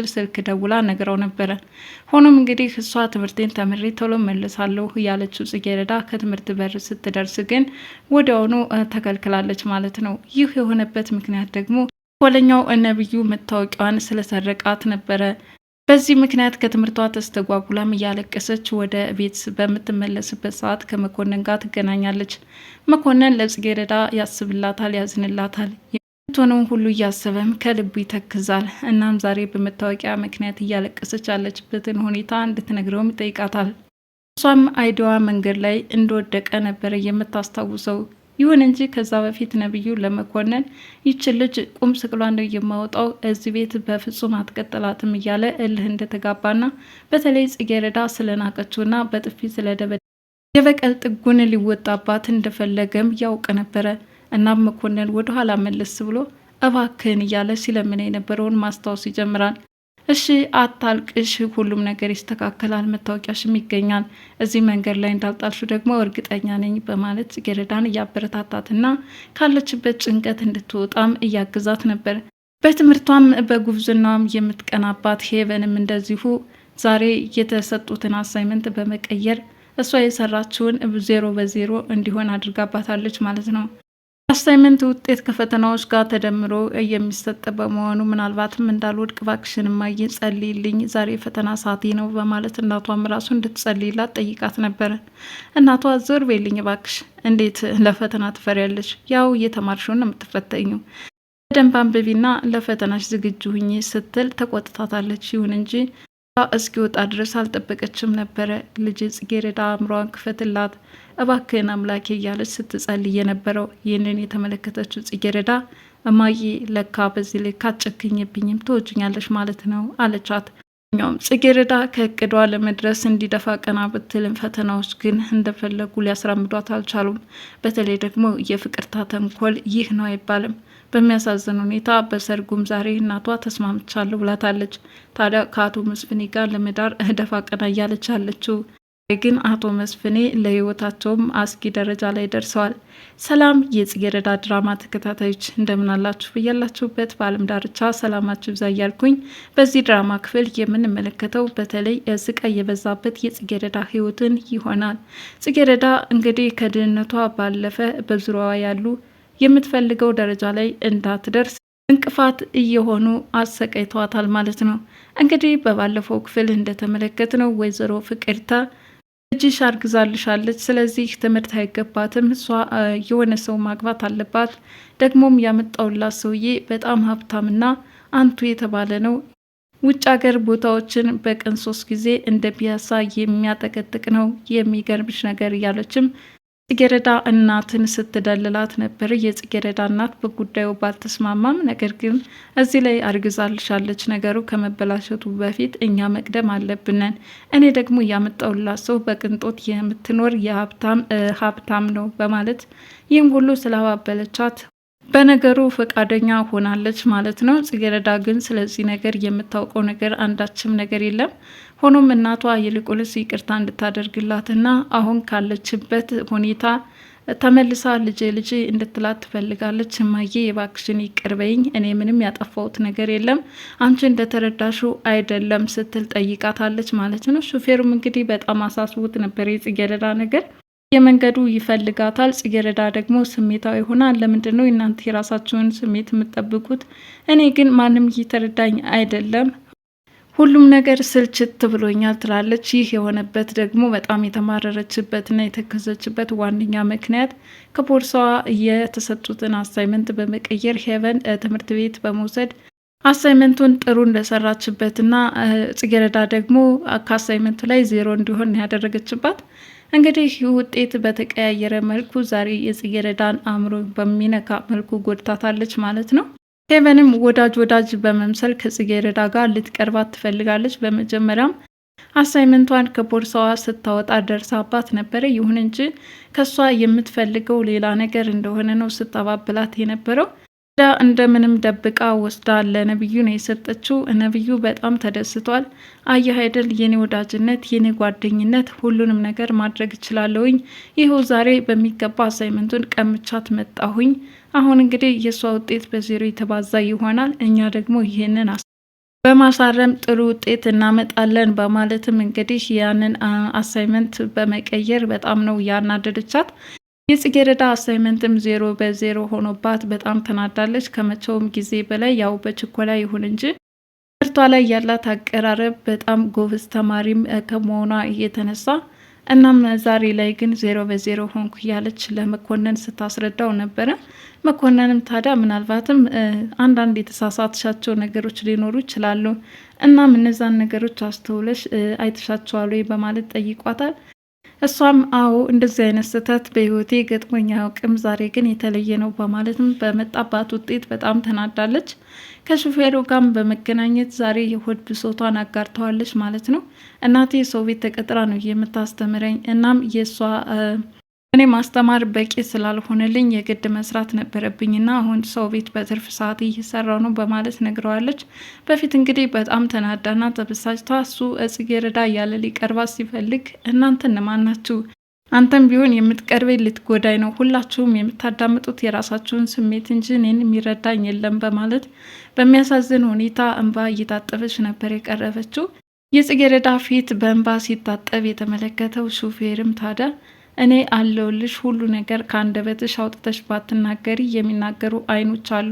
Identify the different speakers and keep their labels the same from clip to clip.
Speaker 1: ስልክ ደውላ ነግራው ነበረ። ሆኖም እንግዲህ እሷ ትምህርቴን ተምሬ ቶሎ መልሳለሁ ያለችው ጽጌረዳ ከትምህርት በር ስትደርስ ግን ወዲያውኑ ተከልክላለች ማለት ነው። ይህ የሆነበት ምክንያት ደግሞ ሆለኛው ነብዩ መታወቂያዋን ስለሰረቃት ነበረ። በዚህ ምክንያት ከትምህርቷ ተስተጓጉላም እያለቀሰች ወደ ቤት በምትመለስበት ሰዓት ከመኮንን ጋር ትገናኛለች። መኮንን ለጽጌረዳ ያስብላታል፣ ያዝንላታል። የምትሆነውን ሁሉ እያሰበም ከልቡ ይተክዛል። እናም ዛሬ በመታወቂያ ምክንያት እያለቀሰች ያለችበትን ሁኔታ እንድትነግረውም ይጠይቃታል። እሷም አይዲዋ መንገድ ላይ እንደወደቀ ነበረ የምታስታውሰው። ይሁን እንጂ ከዛ በፊት ነብዩ ለመኮንን ይች ልጅ ቁም ስቅሏን ነው የማወጣው፣ እዚህ ቤት በፍጹም አትቀጥላትም እያለ እልህ እንደተጋባና በተለይ ጽጌረዳ ስለናቀችውና በጥፊ ስለደበደበ የበቀል ጥጉን ሊወጣባት እንደፈለገም ያውቅ ነበረ። እናም መኮንን ወደ ኋላ መለስ ብሎ እባክህን እያለ ሲለምን የነበረውን ማስታወስ ይጀምራል። እሺ አታልቅሽ፣ ሁሉም ነገር ይስተካከላል፣ መታወቂያሽም ይገኛል፣ እዚህ መንገድ ላይ እንዳልጣልሹ ደግሞ እርግጠኛ ነኝ በማለት ጽጌረዳን እያበረታታትና ካለችበት ጭንቀት እንድትወጣም እያግዛት ነበር። በትምህርቷም በጉብዝናም የምትቀናባት ሄቨንም እንደዚሁ ዛሬ የተሰጡትን አሳይመንት በመቀየር እሷ የሰራችውን 0 በ0 እንዲሆን አድርጋባታለች ማለት ነው። አሳይመንት ውጤት ከፈተናዎች ጋር ተደምሮ የሚሰጥ በመሆኑ ምናልባትም እንዳልወድቅ እባክሽን እማዬ ጸልይልኝ፣ ዛሬ ፈተና ሰዓቴ ነው በማለት እናቷም ራሱ እንድትጸልይላት ጠይቃት ነበረ። እናቷ ዞር በይልኝ እባክሽ፣ እንዴት ለፈተና ትፈሪያለሽ? ያው እየተማርሽውን ነው የምትፈተኙ፣ በደንብ አንብቢና ለፈተናሽ ዝግጁ ሁኚ ስትል ተቆጥታታለች። ይሁን እንጂ እስኪወጣ ድረስ አልጠበቀችም ነበረ። ልጅ ጽጌረዳ አእምሯን ክፈትላት እባክህን አምላኬ እያለች ስትጸልይ የነበረው። ይህንን የተመለከተችው ጽጌረዳ እማዬ ለካ በዚህ ላይ ካጨክኝብኝም ትወጅኛለሽ ማለት ነው አለቻት። ጽጌረዳ ከእቅዷ ለመድረስ እንዲደፋ ቀና ብትልም ፈተናዎች ግን እንደፈለጉ ሊያስራምዷት አልቻሉም። በተለይ ደግሞ የፍቅርታ ተንኮል ይህ ነው አይባልም። በሚያሳዝን ሁኔታ በሰርጉም ዛሬ እናቷ ተስማምቻለሁ ብላታለች። ታዲያ ከአቶ መስፍኔ ጋር ለመዳር ደፋ ቀና እያለች አለችው። ግን አቶ መስፍኔ ለህይወታቸውም አስጊ ደረጃ ላይ ደርሰዋል። ሰላም የጽጌረዳ ድራማ ተከታታዮች እንደምን አላችሁ? ብያላችሁበት በአለም ዳርቻ ሰላማችሁ ይብዛ እያልኩኝ በዚህ ድራማ ክፍል የምንመለከተው በተለይ ስቃይ የበዛበት የጽጌረዳ ህይወትን ይሆናል። ጽጌረዳ እንግዲህ ከድህነቷ ባለፈ በዙሪያዋ ያሉ የምትፈልገው ደረጃ ላይ እንዳትደርስ እንቅፋት እየሆኑ አሰቃይተዋታል ማለት ነው። እንግዲህ በባለፈው ክፍል እንደተመለከትነው ወይዘሮ ፍቅርተ ልጅሽ አርግዛልሻለች፣ ስለዚህ ትምህርት አይገባትም፣ እሷ የሆነ ሰው ማግባት አለባት፣ ደግሞም ያመጣውላት ሰውዬ በጣም ሀብታምና አንቱ የተባለ ነው፣ ውጭ ሀገር ቦታዎችን በቀን 3 ጊዜ እንደ ፒያሳ የሚያጠቀጥቅ ነው፣ የሚገርምሽ ነገር እያለችም ጽጌረዳ እናትን ስትደልላት ነበር። የጽጌረዳ እናት በጉዳዩ ባልተስማማም ነገር ግን እዚህ ላይ አርግዛልሻለች፣ ነገሩ ከመበላሸቱ በፊት እኛ መቅደም አለብንን፣ እኔ ደግሞ ያመጣውላት ሰው በቅንጦት የምትኖር ሀብታም ነው በማለት ይህም ሁሉ ስላባበለቻት በነገሩ ፈቃደኛ ሆናለች ማለት ነው። ጽጌረዳ ግን ስለዚህ ነገር የምታውቀው ነገር አንዳችም ነገር የለም። ሆኖም እናቷ ይልቁንስ ይቅርታ እንድታደርግላትና አሁን ካለችበት ሁኔታ ተመልሳ ልጄ እንድትላት ትፈልጋለች። እማዬ የባክሽን ይቅር በይኝ፣ እኔ ምንም ያጠፋሁት ነገር የለም፣ አንቺ እንደተረዳሽው አይደለም ስትል ጠይቃታለች ማለት ነው። ሹፌሩም እንግዲህ በጣም አሳስቦት ነበር የጽጌረዳ ነገር። የመንገዱ ይፈልጋታል። ጽጌረዳ ደግሞ ስሜታዊ ሆና ለምንድን ነው እናንተ የራሳችሁን ስሜት የምትጠብቁት? እኔ ግን ማንም እየተረዳኝ አይደለም፣ ሁሉም ነገር ስልችት ብሎኛል ትላለች። ይህ የሆነበት ደግሞ በጣም የተማረረችበትና የተከዘችበት ዋነኛ ምክንያት ከቦርሳዋ የተሰጡትን አሳይመንት በመቀየር ሄቨን ትምህርት ቤት በመውሰድ አሳይመንቱን ጥሩ እንደሰራችበትና ጽጌረዳ ደግሞ ከአሳይመንቱ ላይ 0 እንዲሆን ያደረገችባት። እንግዲህ ውጤት በተቀያየረ መልኩ ዛሬ የጽጌረዳን አእምሮ በሚነካ መልኩ ጎድታታለች ማለት ነው። ሄቨንም ወዳጅ በመምሰል ከጽጌረዳ ጋር ልትቀርባት ትፈልጋለች። በመጀመሪያም አሳይመንቷን ከቦርሳዋ ስታወጣ ደርሳባት ነበረ። ይሁን እንጂ ከሷ የምትፈልገው ሌላ ነገር እንደሆነ ነው ስታባብላት የነበረው። እንደምንም ደብቃ ወስዳ ለነብዩ ነው የሰጠችው። ነብዩ በጣም ተደስቷል። አየህ አይደል የኔ ወዳጅነት፣ የኔ ጓደኝነት፣ ሁሉንም ነገር ማድረግ እችላለሁኝ። ይኸው ዛሬ በሚገባ አሳይመንቱን ቀምቻት መጣሁኝ። አሁን እንግዲህ የሷ ውጤት በ0 የተባዛ ይሆናል። እኛ ደግሞ ይህንን በማሳረም ጥሩ ውጤት እናመጣለን በማለትም እንግዲህ ያንን አሳይመንት በመቀየር በጣም ነው ያናደደቻት። የጽጌረዳ አሳይመንትም 0 በ0 ሆኖባት በጣም ተናዳለች። ከመቼውም ጊዜ በላይ ያው በችኮላ ይሁን እንጂ ትምህርቷ ላይ ያላት አቀራረብ በጣም ጎበዝ ተማሪም ከመሆኗ የተነሳ እናም ዛሬ ላይ ግን 0 በ0 ሆንኩ እያለች ለመኮንን ስታስረዳው ነበረ። መኮንንም ታዲያ ምናልባትም አንዳንድ የተሳሳትሻቸው ነገሮች ሊኖሩ ይችላሉ፣ እናም እነዛን ነገሮች አስተውለሽ አይተሻቸዋል ወይ በማለት ጠይቋታል። እሷም አዎ እንደዚህ አይነት ስህተት በህይወቴ ገጥሞኝ አያውቅም፣ ዛሬ ግን የተለየ ነው በማለትም በመጣባት ውጤት በጣም ተናዳለች። ከሹፌሩ ጋርም በመገናኘት ዛሬ የሆድ ብሶቷን አጋርተዋለች ማለት ነው። እናቴ ሰው ቤት ተቀጥራ ነው የምታስተምረኝ፣ እናም የእሷ እኔ ማስተማር በቂ ስላልሆነልኝ የግድ መስራት ነበረብኝና አሁን ሰው ቤት በትርፍ ሰዓት እየሰራው ነው በማለት ነግረዋለች። በፊት እንግዲህ በጣም ተናዳና ተበሳጭታ እሱ ጽጌረዳ እያለ ሊቀርባት ሲፈልግ እናንተ እነማን ናችሁ? አንተም ቢሆን የምትቀርበኝ ልትጎዳኝ ነው፣ ሁላችሁም የምታዳምጡት የራሳችሁን ስሜት እንጂ እኔን የሚረዳኝ የለም በማለት በሚያሳዝን ሁኔታ እንባ እየታጠበች ነበር የቀረበችው። የጽጌረዳ ፊት በእንባ ሲታጠብ የተመለከተው ሹፌርም ታዲያ እኔ አለውልሽ፣ ሁሉ ነገር ከአንደበትሽ አውጥተሽ ባትናገሪ የሚናገሩ አይኖች አሉ፣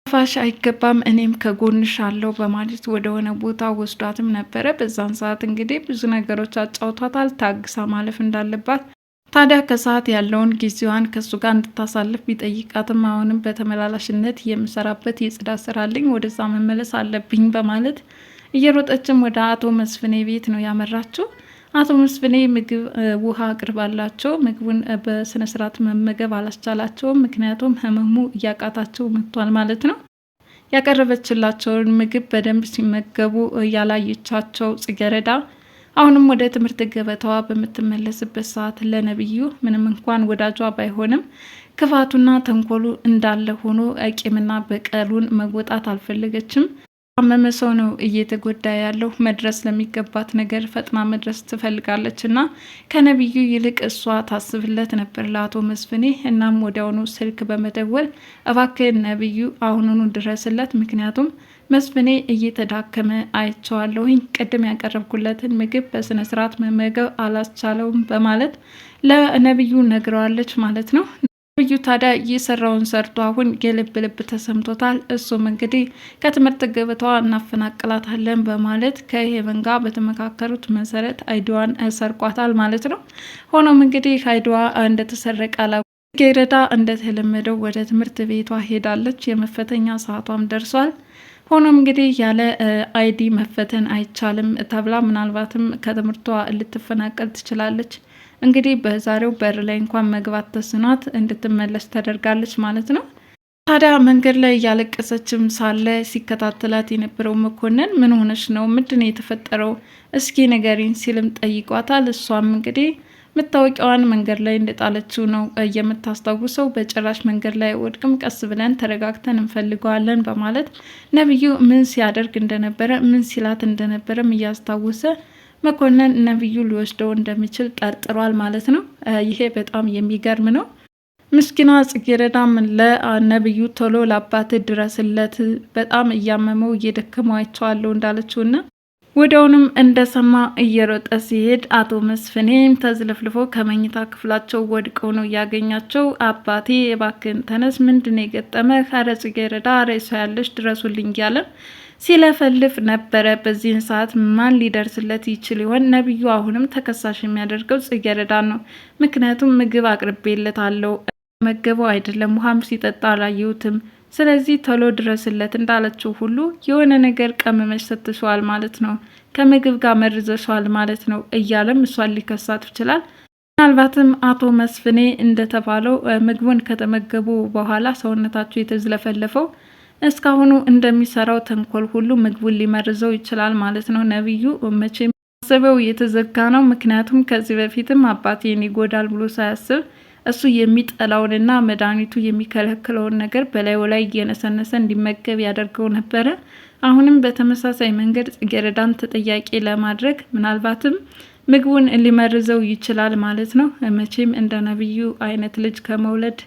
Speaker 1: ፋሽ አይገባም፣ እኔም ከጎንሽ አለው በማለት ወደሆነ ቦታ ወስዷትም ነበረ። በዛን ሰዓት እንግዲህ ብዙ ነገሮች አጫውቷታል፣ ታግሳ ማለፍ እንዳለባት። ታዲያ ከሰዓት ያለውን ጊዜዋን ከሱ ጋር እንድታሳልፍ ቢጠይቃትም አሁንም በተመላላሽነት የምሰራበት የጽዳት ስራ አለኝ፣ ወደዛ መመለስ አለብኝ በማለት እየሮጠችም ወደ አቶ መስፍኔ ቤት ነው ያመራችው። አቶ መስፍኔ ምግብ ውሃ አቅርባላቸው ምግቡን በስነስርዓት መመገብ አላስቻላቸውም። ምክንያቱም ህመሙ እያቃታቸው መጥቷል ማለት ነው። ያቀረበችላቸውን ምግብ በደንብ ሲመገቡ ያላየቻቸው ጽጌረዳ አሁንም ወደ ትምህርት ገበታዋ በምትመለስበት ሰዓት ለነብዩ ምንም እንኳን ወዳጇ ባይሆንም ክፋቱና ተንኮሉ እንዳለ ሆኖ ቂምና በቀሉን መወጣት አልፈለገችም። አመመ ሰው ነው እየተጎዳ ያለው፣ መድረስ ለሚገባት ነገር ፈጥና መድረስ ትፈልጋለች እና ከነብዩ ይልቅ እሷ ታስብለት ነበር ለአቶ መስፍኔ። እናም ወዲያውኑ ስልክ በመደወል እባክህ ነብዩ አሁኑኑ ድረስለት፣ ምክንያቱም መስፍኔ እየተዳከመ አይቼዋለሁኝ፣ ቅድም ያቀረብኩለትን ምግብ በስነ ስርዓት መመገብ አላስቻለውም በማለት ለነብዩ ነግረዋለች ማለት ነው። ነብዩ ታዲያ የሰራውን ሰርቶ አሁን የልብ ልብ ተሰምቶታል። እሱም እንግዲህ ከትምህርት ገበታዋ እናፈናቅላታለን በማለት ከሄቨን ጋር በተመካከሩት መሰረት አይዲዋን ሰርቋታል ማለት ነው። ሆኖም እንግዲህ አይዲዋ እንደተሰረቀ ጽጌረዳ እንደተለመደው ወደ ትምህርት ቤቷ ሄዳለች። የመፈተኛ ሰዓቷም ደርሷል። ሆኖም እንግዲህ ያለ አይዲ መፈተን አይቻልም ተብላ ምናልባትም ከትምህርቷ ልትፈናቀል ትችላለች። እንግዲህ በዛሬው በር ላይ እንኳን መግባት ተስኗት እንድትመለስ ተደርጋለች ማለት ነው። ታዲያ መንገድ ላይ እያለቀሰችም ሳለ ሲከታተላት የነበረው መኮንን ምን ሆነች ነው? ምንድነው የተፈጠረው? እስኪ ንገሪኝ ሲልም ጠይቋታል። እሷም እንግዲህ መታወቂያዋን መንገድ ላይ እንደጣለችው ነው የምታስታውሰው። በጭራሽ መንገድ ላይ ወድቅም፣ ቀስ ብለን ተረጋግተን እንፈልገዋለን በማለት ነብዩ ምን ሲያደርግ እንደነበረ ምን ሲላት እንደነበረም እያስታወሰ መኮንን ነብዩ ሊወስደው እንደሚችል ጠርጥሯል ማለት ነው። ይሄ በጣም የሚገርም ነው። ምስኪኗ ጽጌረዳም ለነብዩ ቶሎ ለአባት ድረስለት፣ በጣም እያመመው እየደከመው አይቼዋለሁ እንዳለችውና ወዲያውኑም እንደሰማ እየሮጠ ሲሄድ አቶ መስፍኔም ተዝለፍልፎ ከመኝታ ክፍላቸው ወድቀው ነው ያገኛቸው። አባቴ እባክህን ተነስ፣ ምንድነው የገጠመ? ኧረ ጽጌረዳ ሬሳ ያለሽ ድረሱልኝ እያለ ሲለፈልፍ ነበረ። በዚህን ሰዓት ማን ሊደርስለት ይችል ይሆን? ነብዩ አሁንም ተከሳሽ የሚያደርገው ጽጌረዳን ነው። ምክንያቱም ምግብ አቅርቤለታለሁ፣ መገበው አይደለም፣ ውሃም ሲጠጣ አላየሁትም፣ ስለዚህ ቶሎ ድረስለት እንዳለችው ሁሉ የሆነ ነገር ቀመመች ሰጥቷል ማለት ነው፣ ከምግብ ጋር መርዘሻል ማለት ነው እያለም እሷን ሊከሳት ይችላል። ምናልባትም አቶ መስፍኔ እንደተባለው ምግቡን ከተመገቡ በኋላ ሰውነታቸው የተዝለፈለፈው እስካሁኑ እንደሚሰራው ተንኮል ሁሉ ምግቡን ሊመርዘው ይችላል ማለት ነው። ነብዩ መቼም አስበው የተዘጋ ነው። ምክንያቱም ከዚህ በፊትም አባቴን ይጎዳል ብሎ ሳያስብ እሱ የሚጠላውንና መድኃኒቱ የሚከለክለውን ነገር በላዩ ላይ እየነሰነሰ እንዲመገብ ያደርገው ነበረ። አሁንም በተመሳሳይ መንገድ ጽጌረዳን ተጠያቂ ለማድረግ ምናልባትም ምግቡን ሊመርዘው ይችላል ማለት ነው። መቼም እንደ ነብዩ አይነት ልጅ ከመውለድ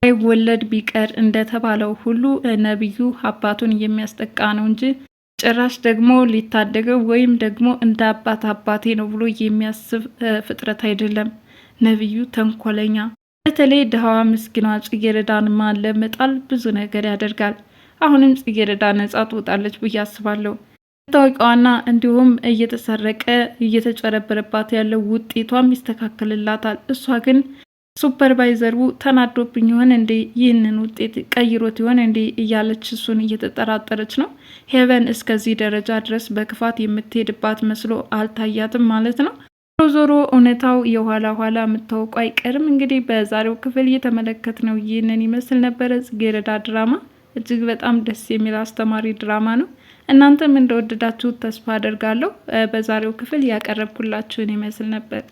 Speaker 1: አይወለድ ቢቀር እንደተባለው ሁሉ ነብዩ አባቱን የሚያስጠቃ ነው እንጂ ጭራሽ ደግሞ ሊታደገው ወይም ደግሞ እንደ አባቴ ነው ብሎ የሚያስብ ፍጥረት አይደለም። ነብዩ ተንኮለኛ፣ በተለይ ድሃዋ ምስኪኗ ጽጌረዳን ለመጣል ብዙ ነገር ያደርጋል። አሁንም ጽጌረዳ ነጻ ትወጣለች ብዬ አስባለሁ። ታወቂዋና እንዲሁም እየተሰረቀ እየተጨረበረባት ያለው ውጤቷም ይስተካከልላታል። እሷ ግን ሱፐርቫይዘሩ ተናዶብኝ ይሆን እንዴ ይህንን ውጤት ቀይሮት ይሆን እንዴ እያለች እሱን እየተጠራጠረች ነው። ሄቨን እስከዚህ ደረጃ ድረስ በክፋት የምትሄድባት መስሎ አልታያትም ማለት ነው። ዞሮ ዞሮ እውነታው የኋላ ኋላ የምታውቁ አይቀርም። እንግዲህ በዛሬው ክፍል እየተመለከት ነው ይህንን ይመስል ነበረ ጽጌረዳ ድራማ። እጅግ በጣም ደስ የሚል አስተማሪ ድራማ ነው። እናንተም እንደወደዳችሁት ተስፋ አደርጋለሁ። በዛሬው ክፍል ያቀረብኩላችሁን ይመስል ነበር።